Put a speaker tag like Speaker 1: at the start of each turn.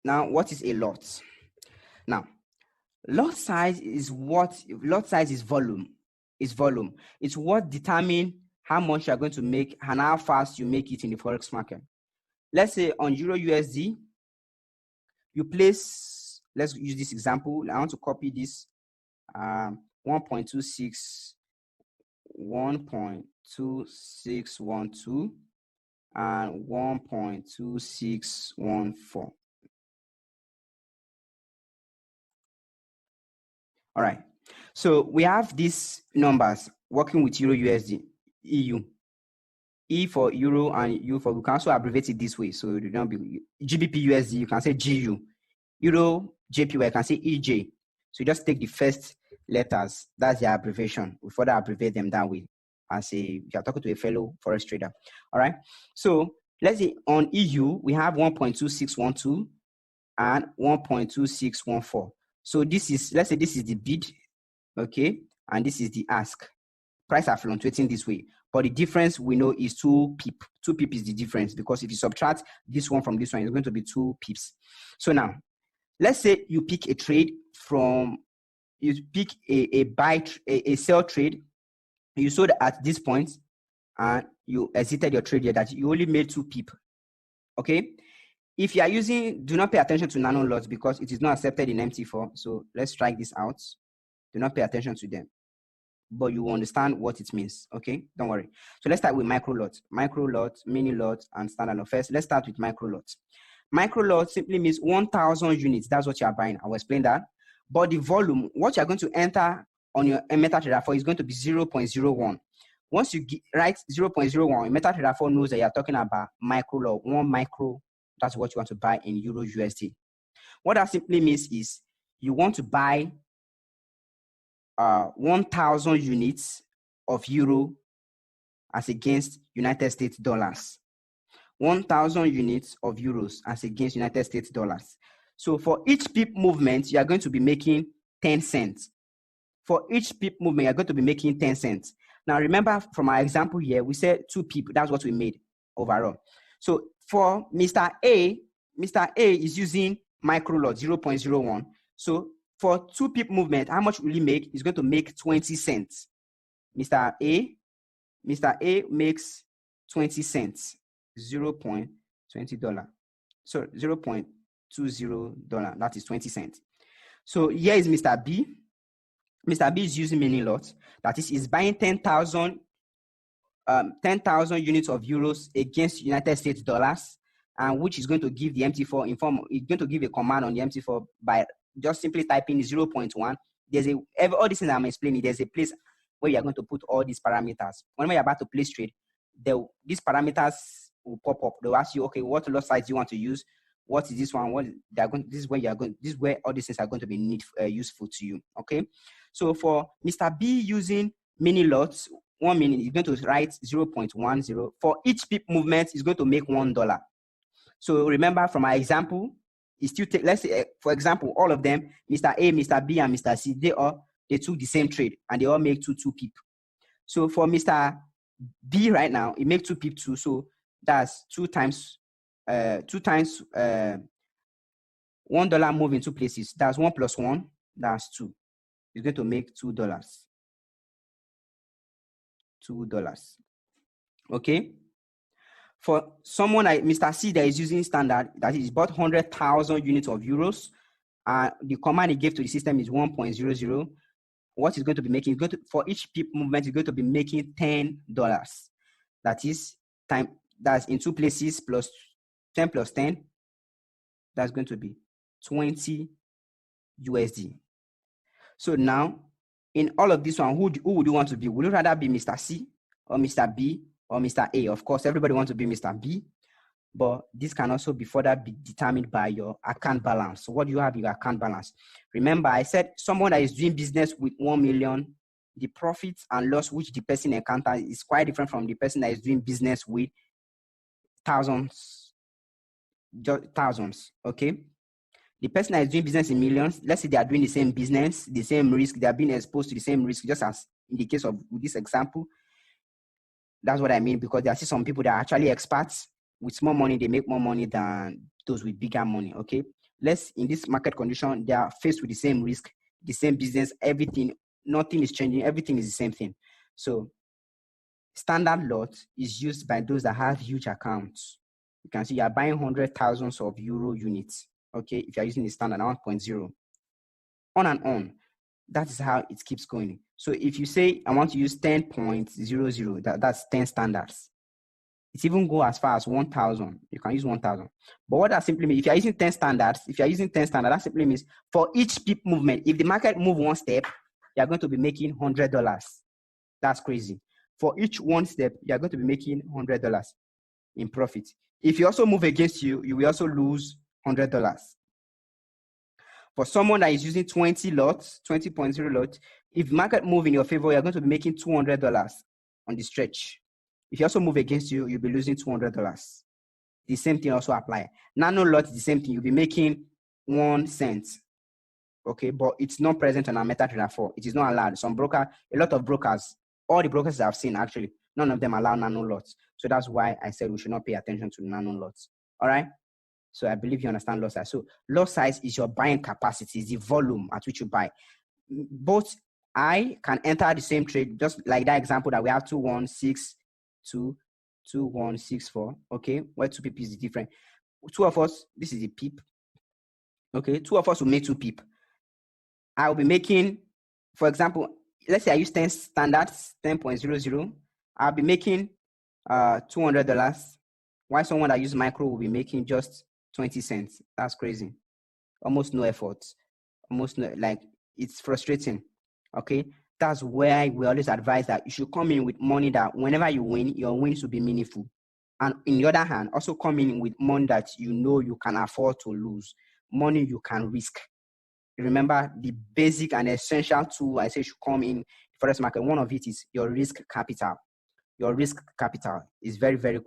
Speaker 1: Now, what is a lot? Now, lot size is volume. It's volume. It's what determines how much you are going to make and how fast you make it in the forex market. Let's say on Euro USD, you place, let's use this example. I want to copy this 1.26, 1.2612 and 1.2614. All right. So we have these numbers working with Euro USD, EU. E for Euro and U for, we can also abbreviate it this way. So it don't be GBP USD, you can say GU. Euro JPY, you can say EJ. So you just take the first letters, that's the abbreviation. We further abbreviate them that way. As you are talking to a fellow forex trader. All right. So let's say on EU, we have 1.2612 and 1.2614. So this is, let's say this is the bid, okay, and this is the ask. Price are fluctuating this way, but the difference we know is 2 pip. 2 pip is the difference, because if you subtract this one from this one, it's going to be 2 pips. So now, let's say you pick a trade from, you pick a sell trade, you sold at this point, and you exited your trade here, that you only made 2 pip. Okay. If you are using, do not pay attention to nano lots because it is not accepted in MT4. So let's strike this out. Do not pay attention to them, but you will understand what it means. Okay, don't worry. So let's start with micro lots, mini lots, and standard lot. First, let's start with micro lots. Micro lots simply means 1,000 units. That's what you are buying. I will explain that. But the volume, what you are going to enter on your MetaTrader 4 is going to be 0.01. Once you write 0.01, MetaTrader 4 knows that you are talking about micro lot, 1 micro. That's what you want to buy in Euro USD. What that simply means is you want to buy 1,000 units of euro as against United States dollars. 1,000 units of euros as against United States dollars. So for each pip movement, you are going to be making 10 cents. For each pip movement, you're going to be making 10 cents. Now, remember from our example here, we said 2 pip. That's what we made overall. So for Mr. A is using micro lot 0.01. So for 2 pip movement, how much will he make? He's going to make 20 cents. Mr. A makes 20 cents, $0.20. So $0.20, that is 20 cents. So here is Mr. B. Mr. B is using mini lots. That is, he's buying 10,000 units of euros against United States dollars, and which is going to give the MT4 it's going to give a command on the MT4 by just simply typing 0.1. There's all these things I'm explaining, there's a place where you're going to put all these parameters. Whenever you're about to place trade, these parameters will pop up. They'll ask you, okay, what lot size do you want to use? What is this one? This is where all these things are going to be useful to you. Okay. So for Mr. B using mini lots, 1 minute, he's going to write 0.10. For each pip movement, he's going to make $1. So remember from our example, let's say, for example, all of them, Mr. A, Mr. B, and Mr. C, they took the same trade and they all make 2 pip. So for Mr. B right now, he makes 2 pip too. So that's 2 times $1 move in 2 places. That's 1 plus 1, that's 2. He's going to make $2. Okay. For someone like Mr. C that is using standard, that is bought 100,000 units of euros, the command he gave to the system is 1.00. What he's going to be making, for each pip movement, he's going to be making $10. That is that's in 2 places plus 10 plus 10. That's going to be 20 USD. So now, in all of this one, who would you want to be? Would you rather be Mr. C or Mr. B or Mr. A? Of course, everybody wants to be Mr. B, but this can also be further determined by your account balance. So what do you have in your account balance? Remember, I said someone that is doing business with 1 million, the profits and loss which the person encounters is quite different from the person that is doing business with thousands. Okay. The person that is doing business in millions, let's say they are doing the same business, the same risk, they are being exposed to the same risk, just as in the case of this example. That's what I mean, because there are still some people that are actually experts. With small money, they make more money than those with bigger money, okay? in this market condition, they are faced with the same risk, the same business, everything, nothing is changing, everything is the same thing. So standard lot is used by those that have huge accounts. You can see you are buying 100,000 of euro units. Okay, if you're using the standard 1.0, on and on. That is how it keeps going. So if you say I want to use 10.00, that's 10 standards. It even go as far as 1,000. You can use 1,000. But what that simply means, if you're using 10 standards, that simply means for each pip movement, if the market move one step, you're going to be making $100. That's crazy. For each one step, you're going to be making $100 in profit. If you also move against you, you will also lose $100. For someone that is using 20 lots, 20.0 lots, if market move in your favor, you're going to be making $200 on the stretch. If you also move against you, you'll be losing $200. The same thing also apply. Nano lot is the same thing. You'll be making 1 cent. Okay, but it's not present on our MetaTrader 4. It is not allowed. A lot of brokers, all the brokers I've seen actually, none of them allow nano lots. So that's why I said we should not pay attention to nano lots. All right. So I believe you understand lot size. So lot size is your buying capacity, is the volume at which you buy. Both I can enter the same trade, just like that example that we have 2162, 2164. Okay, where 2 pip is different. 2 of us, this is a pip. Okay, 2 of us will make 2 pip. I will be making, for example, let's say I use 10 standards, 10.00. I'll be making $200. While someone that uses micro will be making just 20 cents. That's crazy. Almost no effort. Almost no, like, it's frustrating. Okay. That's why we always advise that you should come in with money that whenever you win, your wins will be meaningful. And in the other hand, also come in with money that you know you can afford to lose, money you can risk. Remember, the basic and essential tool I say should come in the forex market. One of it is your risk capital. Your risk capital is very, very